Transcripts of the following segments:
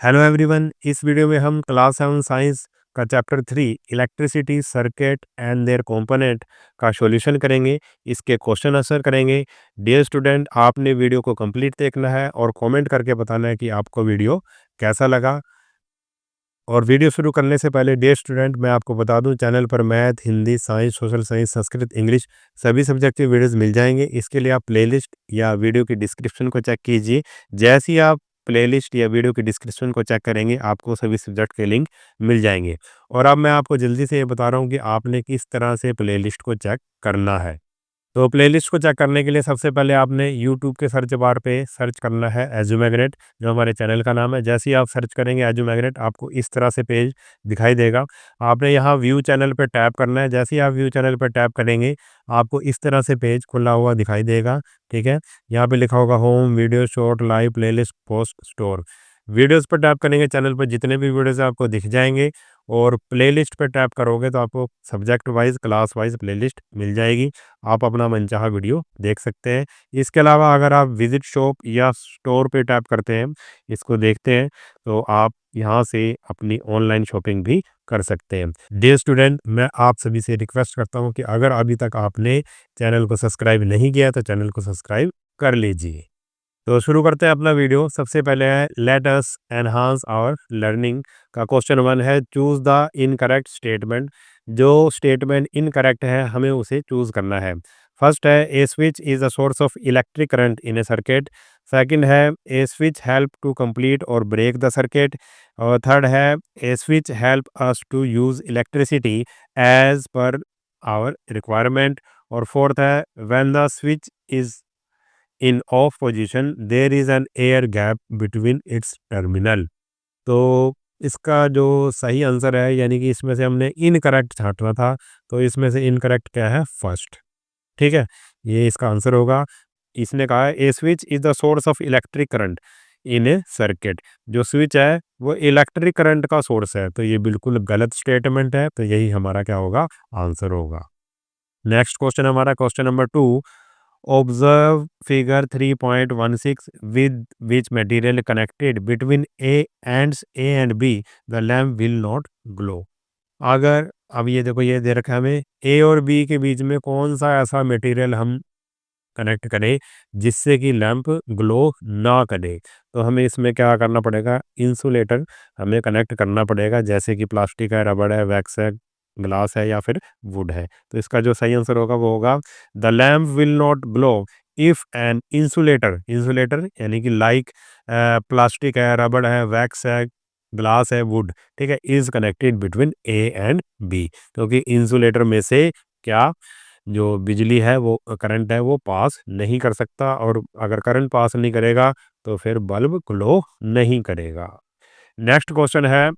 Hello everyone, इस video में हम क्लास 7 साइंस का chapter 3 electricity circuit and their component का सॉल्यूशन करेंगे। इसके क्वेश्चन आंसर करेंगे। डियर स्टूडेंट, आपने वीडियो को कंप्लीट देखना है और कमेंट करके बताना है कि आपको वीडियो कैसा लगा। और वीडियो शुरू करने से पहले डियर स्टूडेंट, मैं आपको बता दूं, चैनल पर math, Hindi, science, social science, Sanskrit, English सभी सब्जेक्ट के वीडियोस मिल जाएंगे। इसके लिए आप प्लेलिस्ट या वीडियो की डिस्क्रिप्शन को चेक कीजिए। जैसे ही आप प्लेलिस्ट या वीडियो की डिस्क्रिप्शन को चेक करेंगे, आपको सभी सब्जेक्ट के लिंक मिल जाएंगे। और अब मैं आपको जल्दी से ये बता रहा हूँ कि आपने किस तरह से प्लेलिस्ट को चेक करना है। तो प्लेलिस्ट को चेक करने के लिए सबसे पहले आपने यूट्यूब के सर्च बार पे सर्च करना है एजू मैग्नेट, जो हमारे चैनल का नाम है। जैसे ही आप सर्च करेंगे एजू मैग्नेट, आपको इस तरह से पेज दिखाई देगा। आपने यहाँ व्यू चैनल पे टैप करना है। जैसे ही आप व्यू चैनल पे टैप करेंगे, आपको इस तरह से पेज खुला हुआ दिखाई देगा। ठीक है, यहाँ पे लिखा होगा home, video, short, live, playlist, post, store. Videos पर टैप करेंगे, चैनल पर जितने भी वीडियोस आपको दिख जाएंगे। और प्लेलिस्ट पे टैप करोगे तो आपको subject wise, class wise playlist मिल जाएगी। आप अपना मनचाहा वीडियो देख सकते हैं। इसके अलावा अगर आप विजिट शॉप या स्टोर पे टैप करते हैं, इसको देखते हैं, तो आप यहाँ से अपनी ऑनलाइन शॉपिंग भी कर सकते हैं। डियर स्टूडेंट, मैं आप सभी से रिक्वेस्ट करता हूँ कि अगर अभी तक आपने चैनल को सब्सक्राइब नहीं किया तो चैनल को सब्सक्राइब कर लीजिए। तो शुरू करते हैं अपना वीडियो। सबसे पहले है let us enhance our learning का क्वेश्चन 1 है चूज द इनकरेक्ट स्टेटमेंट। जो स्टेटमेंट इनकरेक्ट है, हमें उसे चूज करना है। फर्स्ट है a switch is a source of electric current in a circuit. Second है a switch help to complete और ब्रेक द सर्किट। और थर्ड है a switch help us to use electricity as per our requirement. और fourth है when the switch is in off position there is an air gap between its terminal. तो इसका जो सही answer है, यानी कि इसमें से हमने इनकरेक्ट छांटना था, तो इसमें से इनकरेक्ट क्या है? फर्स्ट। ठीक है, ये इसका आंसर होगा। इसने कहा है a switch is the source of electric current in a circuit. जो स्विच है वो इलेक्ट्रिक करंट का सोर्स है, तो ये बिल्कुल गलत स्टेटमेंट है। तो यही हमारा क्या होगा? आंसर होगा। नेक्स्ट क्वेश्चन हमारा question number 2। Observe figure 3.16 with which material connected between A and B the lamp will not glow। अगर अब ये देखो, ये दे रखा है हमें ए और बी के बीच में कौन सा ऐसा मटेरियल हम कनेक्ट करें जिससे कि लैंप ग्लो ना करे। तो हमें इसमें क्या करना पड़ेगा? इंसुलेटर हमें कनेक्ट करना पड़ेगा, जैसे कि प्लास्टिक है, रबड़ है, वैक्स है, ग्लास है या फिर वुड है। तो इसका जो सही आंसर होगा वो होगा the lamp will not glow if an insulator, insulator यानी कि लाइक प्लास्टिक है, रबड़ है, वैक्स है, ग्लास है, वुड, ठीक है, is connected between A and B. क्योंकि इंसुलेटर में से क्या जो बिजली है, वो करंट है, वो पास नहीं कर सकता। और अगर करंट पास नहीं करेगा तो फिर बल्ब ग्लो नहीं करेगा। नेक्स्ट क्वेश्चन है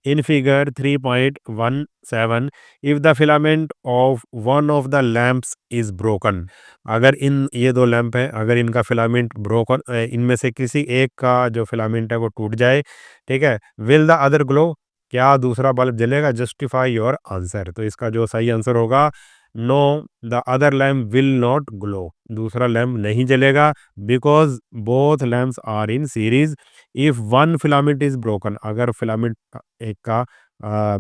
in figure 3.17 if the filament of one of the lamps is broken. अगर इन ये दो लैंप हैं, अगर इनका फिलामेंट ब्रोकन, इनमें से किसी एक का जो फिलामेंट है वो टूट जाए, ठीक है, विल द अदर ग्लो, क्या दूसरा बल्ब जलेगा? Justify your answer. तो इसका जो सही आंसर होगा no, the other lamp will not glow, दूसरा लैम्प नहीं जलेगा। Because both lamps are in series. If one filament is broken, अगर फिलामेंट एक का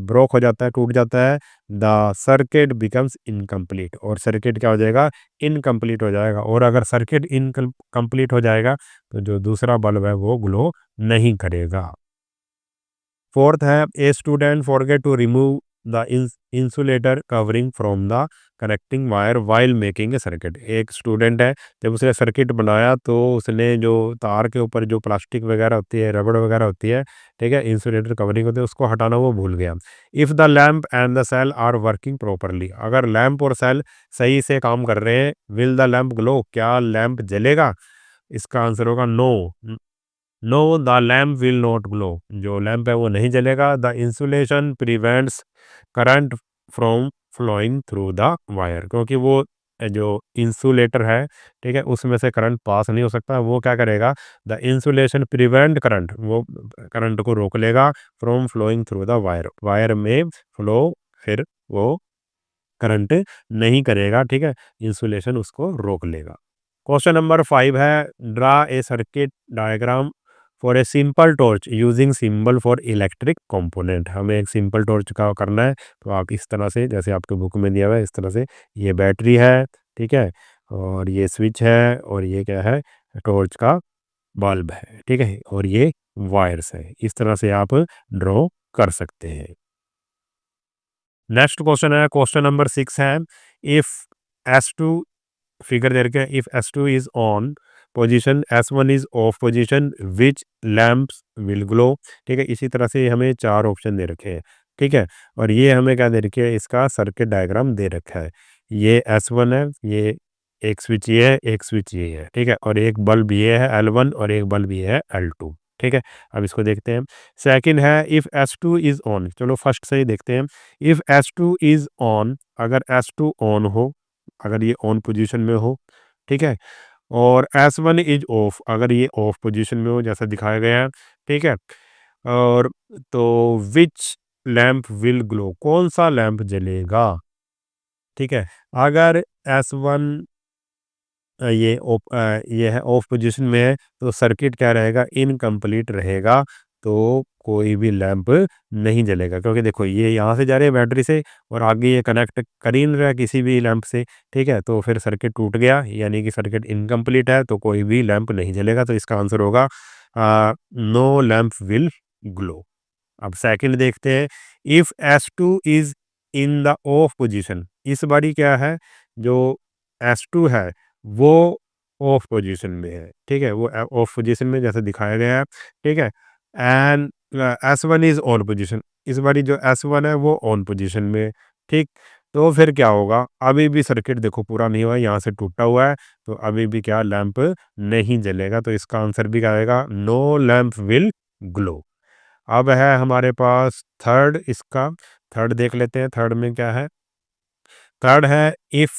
ब्रोक हो जाता है, टूट जाता है, द सर्किट बिकम्स इनकम्प्लीट, और सर्किट क्या हो जाएगा? इनकम्प्लीट हो जाएगा। और अगर सर्किट इनकम्प्लीट हो जाएगा तो जो दूसरा बल्ब है वो ग्लो नहीं करेगा। फोर्थ है a student forget to remove the insulator covering from the connecting wire while making a circuit. एक स्टूडेंट है, जब उसने सर्किट बनाया तो उसने जो तार के ऊपर जो प्लास्टिक वगैरह होती है, रबड़ वगैरह होती है, ठीक है, इंसुलेटर कवरिंग होती है, उसको हटाना वो भूल गया। If the lamp and the cell are working properly, अगर लैम्प और सेल सही से काम कर रहे हैं, विल द लैम्प ग्लो, क्या लैम्प जलेगा? इसका आंसर होगा no. No, the lamp will not glow, जो लैम्प है वो नहीं जलेगा। The insulation prevents current from flowing through the wire, क्योंकि वो जो इंसुलेटर है, ठीक है, उसमें से करंट पास नहीं हो सकता। वो क्या करेगा? द इंसुलेशन प्रिवेंट करंट, वो करंट को रोक लेगा from flowing through the wire, wire में फ्लो फिर वो करंट नहीं करेगा, ठीक है, इंसुलेशन उसको रोक लेगा। क्वेश्चन नंबर 5 है draw a circuit diagram for a simple torch using symbol for electric component. हमें एक सिंपल टॉर्च का करना है, तो आप इस तरह से, जैसे आपके बुक में दिया हुआ है इस तरह से, ये बैटरी है, ठीक है, और ये स्विच है, और ये क्या है, टॉर्च का बल्ब है, ठीक है, और ये वायर्स है। इस तरह से आप ड्रॉ कर सकते हैं। नेक्स्ट क्वेश्चन है, क्वेश्चन नंबर 6 है, इफ S2, फिगर दे रखे हैं, if S2 is on position, S1 is of position, which lamps will glow. ठीक है, इसी तरह से हमें 4 ऑप्शन दे रखे हैं, ठीक है, और ये हमें क्या दे रखे है, इसका सर्किट डायग्राम दे रखा है। ये S1 है, ये एक स्विच ये है, एक स्विच ये है, ठीक है, और एक बल्ब ये है L1 और एक बल्ब ये है L2, ठीक है। अब इसको देखते हैं। सेकंड है, इफ S2 इज ऑन, चलो फर्स्ट से ही देखते हैं। इफ S2 इज ऑन, अगर S2 ऑन हो, अगर ये ऑन पोजीशन में हो, ठीक है, और S1 इज ऑफ, अगर ये ऑफ पोजीशन में हो जैसा दिखाया गया है, ठीक है, और तो विच लैम्प विल ग्लो, कौन सा लैम्प जलेगा, ठीक है। अगर S1 ये है ऑफ पोजीशन में है, तो सर्किट क्या रहेगा, इनकम्प्लीट रहेगा, तो कोई भी लैंप नहीं जलेगा, क्योंकि देखो ये यहाँ से जा रही है बैटरी से, और आगे ये कनेक्ट कर ही नहीं रहा है किसी भी लैंप से, ठीक है, तो फिर सर्किट टूट गया, यानी कि सर्किट इनकम्प्लीट है, तो कोई भी लैंप नहीं जलेगा, तो इसका आंसर होगा नो लैंप विल ग्लो। अब सेकंड देखते हैं, if S2 is in the of position, इस बारी क्या है, जो S2 है वो ऑफ पोजीशन में है, ठीक है, वो ऑफ पोजीशन में जैसे दिखाया गया है, ठीक है, and S1 is on position, इस बारी जो S1 है वो ऑन पोजीशन में है, ठीक। तो फिर क्या होगा, अभी भी सर्किट देखो पूरा नहीं हुआ है, यहाँ से टूटा हुआ है, तो अभी भी क्या लैंप नहीं जलेगा, तो इसका आंसर भी क्या आएगा, नो लैंप विल ग्लो। अब है हमारे पास थर्ड, इसका थर्ड देख लेते हैं, थर्ड में क्या है। थर्ड है, if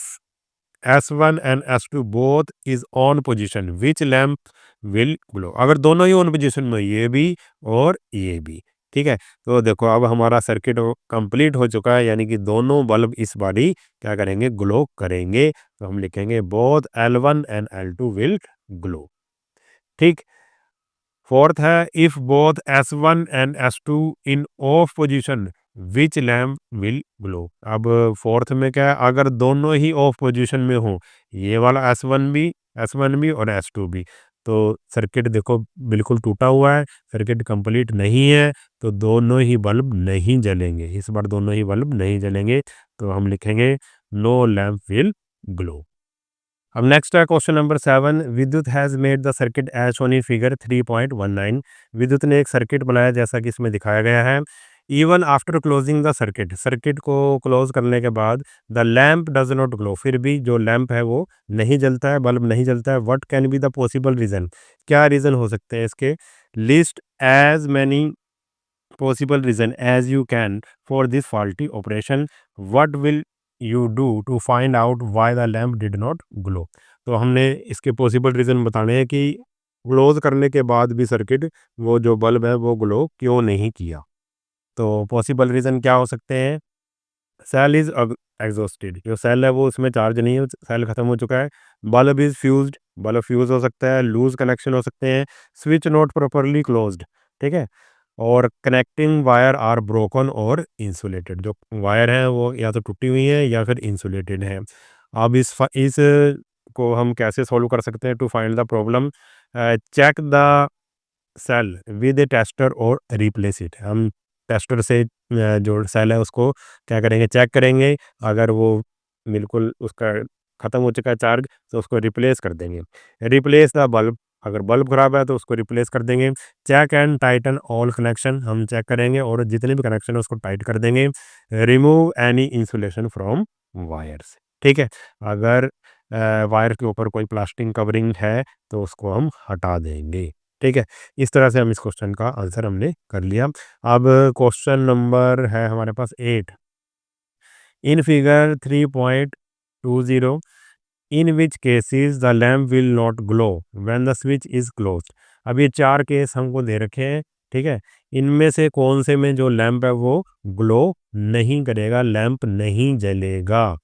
S1 and S2 both is on position, which lamp will glow, अगर दोनों ही ऑन पोजीशन में, ये भी और ये भी, ठीक है, तो देखो अब हमारा सर्किट कंप्लीट हो चुका है, यानी कि दोनों बल्ब इस बारी क्या करेंगे, ग्लो करेंगे, तो हम लिखेंगे both L1 and L2 will glow, ठीक। फोर्थ है, if both S1 and S2 in off position, which lamp will glow. अब फोर्थ में क्या है, अगर दोनों ही ऑफ पोजीशन में हो, ये वाला S1 भी और S2 भी, तो सर्किट देखो बिल्कुल टूटा हुआ है, सर्किट कंप्लीट नहीं है, तो दोनों ही बल्ब नहीं जलेंगे, इस बार दोनों ही बल्ब नहीं जलेंगे, तो हम लिखेंगे नो लैम्प विल ग्लो। अब नेक्स्ट है question number 7, Vidyut has made the circuit as shown in figure 3.19। Vidyut ने एक सर्किट बनाया जैसा कि इसमें दिखाया गया है। Even after closing the circuit, circuit को क्लोज करने के बाद the lamp does not glow, फिर भी जो लैम्प है वो नहीं जलता है, बल्ब नहीं जलता है। What can be the possible reason, क्या रीज़न हो सकते हैं इसके। List as many possible reason as you can for this faulty operation. What will you do to find out why the lamp did not glow? तो हमने इसके possible reason बताने हैं कि क्लोज करने के बाद भी सर्किट, वो जो बल्ब है वो ग्लो क्यों नहीं किया। तो पॉसिबल रीज़न क्या हो सकते हैं। सेल इज़ एग्जॉस्टेड, जो सेल है वो उसमें चार्ज नहीं है, सेल ख़त्म हो चुका है। Bulb is fused, bulb fuse हो सकता है। लूज़ कनेक्शन हो सकते हैं। स्विच नॉट प्रॉपरली क्लोज्ड, ठीक है, और कनेक्टिंग वायर आर ब्रोकन और इंसुलेटेड, जो वायर हैं वो या तो टूटी हुई हैं या फिर इंसुलेटेड हैं। अब इस को हम कैसे सॉल्व कर सकते हैं, to find the problem, check the cell with a tester और रिप्लेस इट। हम टेस्टर से जो सेल है उसको क्या करेंगे, चेक करेंगे, अगर वो बिल्कुल उसका ख़त्म हो चुका है चार्ज, तो उसको रिप्लेस कर देंगे। रिप्लेस द बल्ब, अगर बल्ब ख़राब है तो उसको रिप्लेस कर देंगे। Check and tighten all connection, हम चेक करेंगे और जितने भी कनेक्शन है उसको टाइट कर देंगे। Remove any insulation from wires, ठीक है, अगर वायर के ऊपर कोई प्लास्टिक कवरिंग है तो उसको हम हटा देंगे, ठीक है। इस तरह से हम इस क्वेश्चन का आंसर हमने कर लिया। अब क्वेश्चन नंबर है हमारे पास 8, in figure 3.20, in which cases the lamp will not glow when the switch is closed. अब ये 4 केस हमको दे रखे हैं, ठीक है, इनमें से कौन से में जो लैम्प है वो ग्लो नहीं करेगा, लैम्प नहीं जलेगा।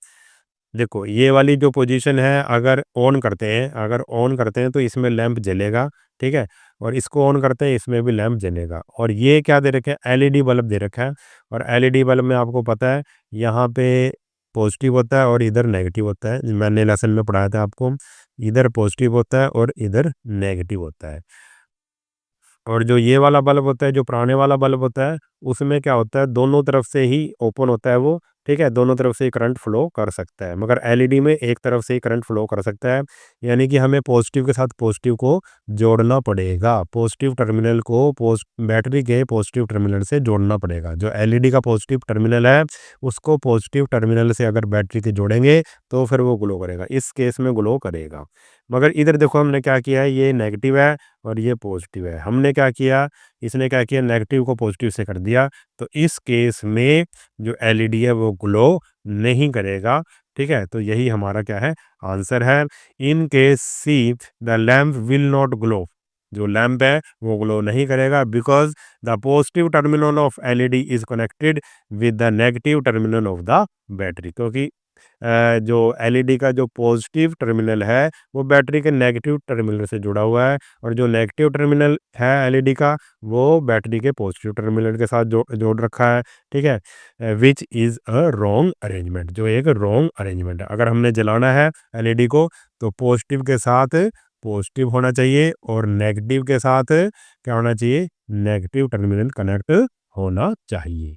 देखो ये वाली जो पोजीशन है, अगर ऑन करते हैं तो इसमें लैंप जलेगा, ठीक है? और इसको ऑन करते हैं, इसमें भी लैंप जलेगा। और ये क्या दे रखा है, एलईडी बल्ब दे रखा है। और एलईडी बल्ब में आपको पता है यहाँ पे पॉजिटिव होता है और इधर नेगेटिव होता है। मैंने लेसन में पढ़ाया था आपको, इधर पॉजिटिव होता है और इधर नेगेटिव होता है। और जो ये वाला बल्ब होता है, जो पुराने वाला बल्ब होता है, उसमें क्या होता है, दोनों तरफ से ही ओपन होता है वो, ठीक है? दोनों तरफ से ही करंट फ्लो कर सकता है। मगर एलईडी में एक तरफ से ही करंट फ्लो कर सकता है। यानी कि हमें पॉजिटिव के साथ पॉजिटिव को जोड़ना पड़ेगा। पॉजिटिव टर्मिनल को बैटरी के पॉजिटिव टर्मिनल से जोड़ना पड़ेगा। जो एलईडी का पॉजिटिव टर्मिनल है, उसको पॉजिटिव टर्मिनल से अगर बैटरी के जोड़ेंगे, तो फिर वो ग्लो करेगा। इस केस में ग्लो करेगा। मगर इधर देखो हमने क्या किया है, ये नेगेटिव है और ये पॉजिटिव है। हमने क्या किया, इसने क्या किया, नेगेटिव को पॉजिटिव से कर दिया। तो इस केस में जो एलईडी है वो ग्लो नहीं करेगा, ठीक है? तो यही हमारा क्या है, आंसर है। In case see the lamp will not glow, जो लैंप है वो ग्लो नहीं करेगा, because the positive terminal of LED is connected with the negative terminal of the battery. क्योंकि जो एलईडी का जो पॉजिटिव टर्मिनल है, वो बैटरी के नेगेटिव टर्मिनल से जुड़ा हुआ है। और जो नेगेटिव टर्मिनल है एलईडी का, वो बैटरी के पॉजिटिव टर्मिनल के साथ जोड़ रखा है, ठीक है? Which is a wrong arrangement, जो एक रॉन्ग अरेंजमेंट है। अगर हमने जलाना है एलईडी को, तो पॉजिटिव के साथ पॉजिटिव होना चाहिए और नेगेटिव के साथ क्या होना चाहिए, नेगेटिव टर्मिनल कनेक्ट होना चाहिए।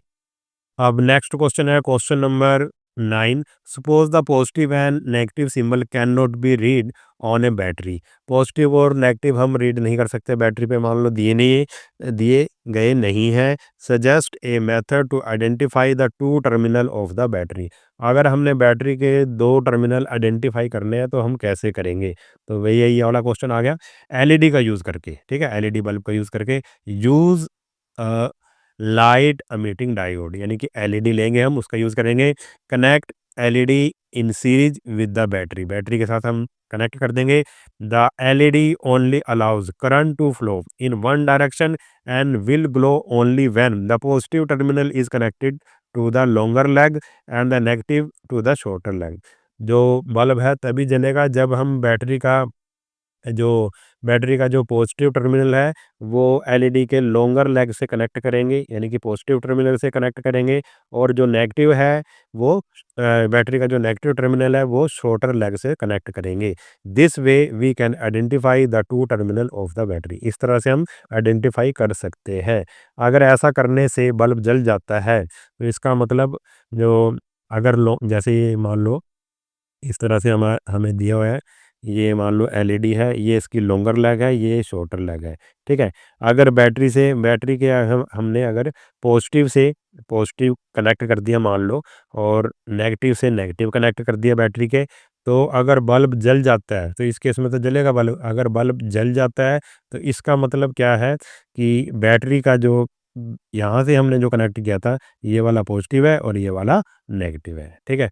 अब नेक्स्ट क्वेश्चन है question number 9। Suppose the positive and negative symbol can not be read on A battery. Positive और नेगेटिव हम रीड नहीं कर सकते बैटरी पे, मान लो दिए गए नहीं है। Suggest a method to identify the two terminal of the battery. अगर हमने बैटरी के दो टर्मिनल आइडेंटिफाई करने हैं तो हम कैसे करेंगे? तो वही ये वाला क्वेश्चन आ गया। एलईडी का यूज़ करके, ठीक है? एलईडी बल्ब का यूज़ करके, यूज़ लाइट एमिटिंग डायोड, यानी कि एलईडी लेंगे हम, उसका यूज़ करेंगे। Connect LED in series with the battery, battery के साथ हम कनेक्ट कर देंगे। The LED only allows current to flow in one direction and will glow only when the positive terminal is connected to the longer leg and the negative to the shorter leg. जो bulb है तभी जलेगा जब हम battery का जो positive terminal है, वो एलईडी के लॉन्गर लेग से कनेक्ट करेंगे, यानी कि पॉजिटिव टर्मिनल से कनेक्ट करेंगे। और जो नेगेटिव है वो बैटरी का जो नेगेटिव टर्मिनल है वो शॉर्टर लेग से कनेक्ट करेंगे। This way we can identify the two terminal of the battery. इस तरह से हम आइडेंटिफाई कर सकते हैं। अगर ऐसा करने से बल्ब जल जाता है, तो इसका मतलब जो अगर लो जैसे ये मान लो इस तरह से हमें दिया हुआ है, ये मान लो एलईडी है, ये इसकी लॉन्गर लेग है, ये शॉर्टर लेग है, ठीक है? अगर बैटरी के हमने अगर पॉजिटिव कनेक्ट कर दिया मान लो, और नेगेटिव से नेगेटिव कनेक्ट कर दिया बैटरी के, तो अगर बल्ब जल जाता है, तो इस केस में तो जलेगा बल्ब। अगर बल्ब जल जाता है, तो इसका मतलब क्या है कि बैटरी का जो यहाँ से हमने जो कनेक्ट किया था, ये वाला पॉजिटिव है और ये वाला नेगेटिव है, ठीक है?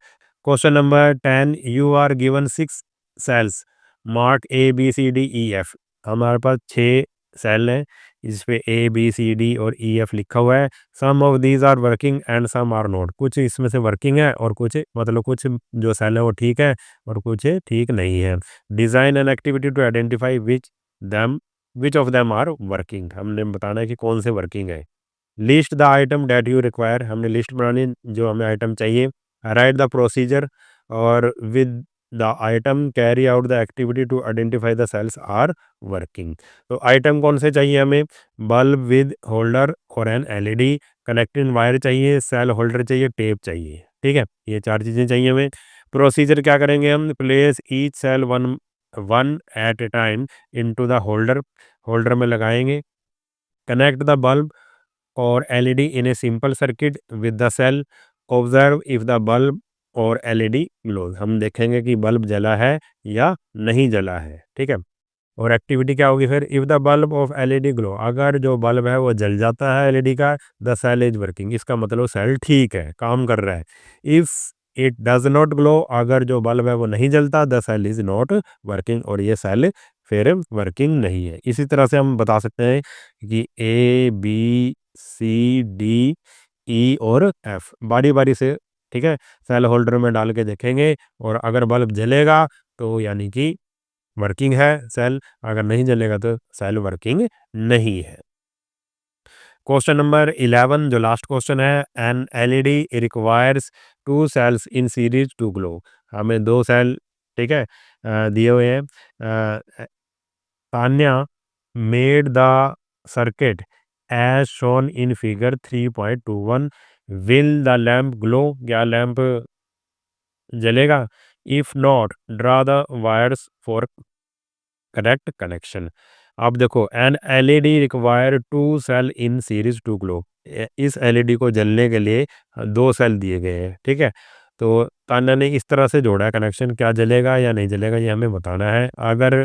Question number 10। You are given 6 cells mark A B C D E F. हमारे पास 6 सेल हैं, इस पे ए बी सी डी और ई एफ लिखा हुआ है। Some of these are working and some are not. कुछ इसमें से वर्किंग है और कुछ जो सेल है वो ठीक है और कुछ ठीक नहीं है। Design an activity to identify which of them are working. हमने बताना है कि कौन से वर्किंग है। List the item that you require. हमने लिस्ट बनानी, जो हमें आइटम चाहिए। राइट द प्रोसीजर और with the item carry out the activity to identify the cells are working. तो आइटम कौन से चाहिए हमें? बल्ब विद होल्डर और एन एलईडी, कनेक्टिंग वायर चाहिए, सेल होल्डर चाहिए, टेप चाहिए, ठीक है? ये 4 चीज़ें चाहिए हमें। प्रोसीजर क्या करेंगे हम? Place each cell one one at a time into the holder, holder में लगाएंगे। Connect the bulb or LED in a simple circuit with the cell. Observe if the bulb और LED glows। हम देखेंगे कि bulb जला है या नहीं जला है, ठीक है? और एक्टिविटी क्या होगी फिर? If the bulb of LED glow, अगर जो बल्ब है वो जल जाता है एलईडी का, द सेल इज वर्किंग, इसका मतलब सेल ठीक है, काम कर रहा है। If it does not glow, अगर जो बल्ब है वो नहीं जलता, the cell is not working, और ये सेल फिर वर्किंग नहीं है। इसी तरह से हम बता सकते हैं कि ए बी सी डी ई और एफ बारी बारी से ठीक है? सेल होल्डर में डाल के देखेंगे और अगर बल्ब जलेगा तो यानी कि वर्किंग है सेल, अगर नहीं जलेगा तो सेल वर्किंग नहीं है। क्वेश्चन नंबर 11 जो लास्ट क्वेश्चन है, an LED requires 2 cells in series to glow. हमें 2 सेल, ठीक है, दिए हुए हैं। Tanya made the circuit as shown in figure 3.21। Will the lamp glow? क्या लैम्प जलेगा? If not draw the wires for correct connection. अब देखो, an LED require two cell in series to glow. इस एलईडी को जलने के लिए 2 सेल दिए गए हैं, ठीक है? तो तान्या ने इस तरह से जोड़ा है कनेक्शन, क्या जलेगा या नहीं जलेगा ये हमें बताना है। अगर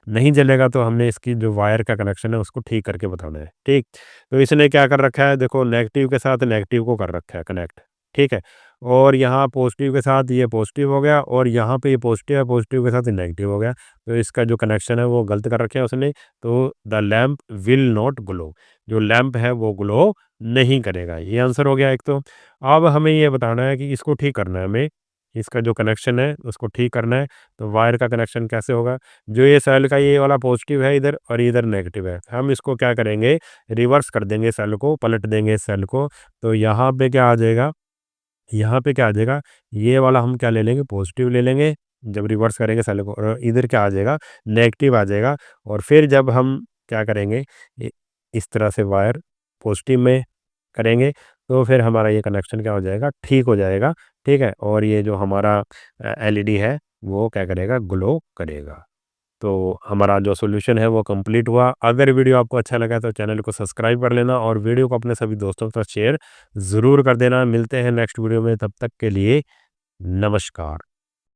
नहीं जलेगा तो हमने इसकी जो वायर का कनेक्शन है उसको ठीक करके बताना है, ठीक? तो इसने क्या कर रखा है, देखो नेगेटिव के साथ नेगेटिव को कर रखा है कनेक्ट, ठीक है? और यहाँ पॉजिटिव के साथ ये पॉजिटिव हो गया और यहाँ पे ये पॉजिटिव है, पॉजिटिव के साथ ये नेगेटिव हो गया। तो इसका जो कनेक्शन है वो गलत कर रखा है उसने। तो the lamp will not glow, जो लैम्प है वो ग्लो नहीं करेगा। ये आंसर हो गया एक तो। अब हमें ये बताना है कि इसको ठीक करना है हमें, इसका जो कनेक्शन है उसको ठीक करना है। तो वायर का कनेक्शन कैसे होगा? जो ये सेल का ये वाला पॉजिटिव है इधर और इधर नेगेटिव है, हम इसको क्या करेंगे, रिवर्स कर देंगे, सेल को पलट देंगे सेल को। तो यहाँ पे क्या आ जाएगा, यहाँ पे क्या आ जाएगा, ये वाला हम क्या ले लेंगे, पॉजिटिव ले लेंगे। जब रिवर्स करेंगे सेल को, और इधर क्या आ जाएगा, नेगेटिव आ जाएगा। और फिर जब हम क्या करेंगे, इस तरह से वायर पॉजिटिव में करेंगे तो फिर हमारा ये कनेक्शन क्या हो जाएगा, ठीक हो जाएगा, ठीक है? और ये जो हमारा एलईडी है वो क्या करेगा, ग्लो करेगा। तो हमारा जो सॉल्यूशन है वो कंप्लीट हुआ। अगर वीडियो आपको अच्छा लगा तो चैनल को सब्सक्राइब कर लेना और वीडियो को अपने सभी दोस्तों के साथ शेयर ज़रूर कर देना। मिलते हैं नेक्स्ट वीडियो में, तब तक के लिए नमस्कार।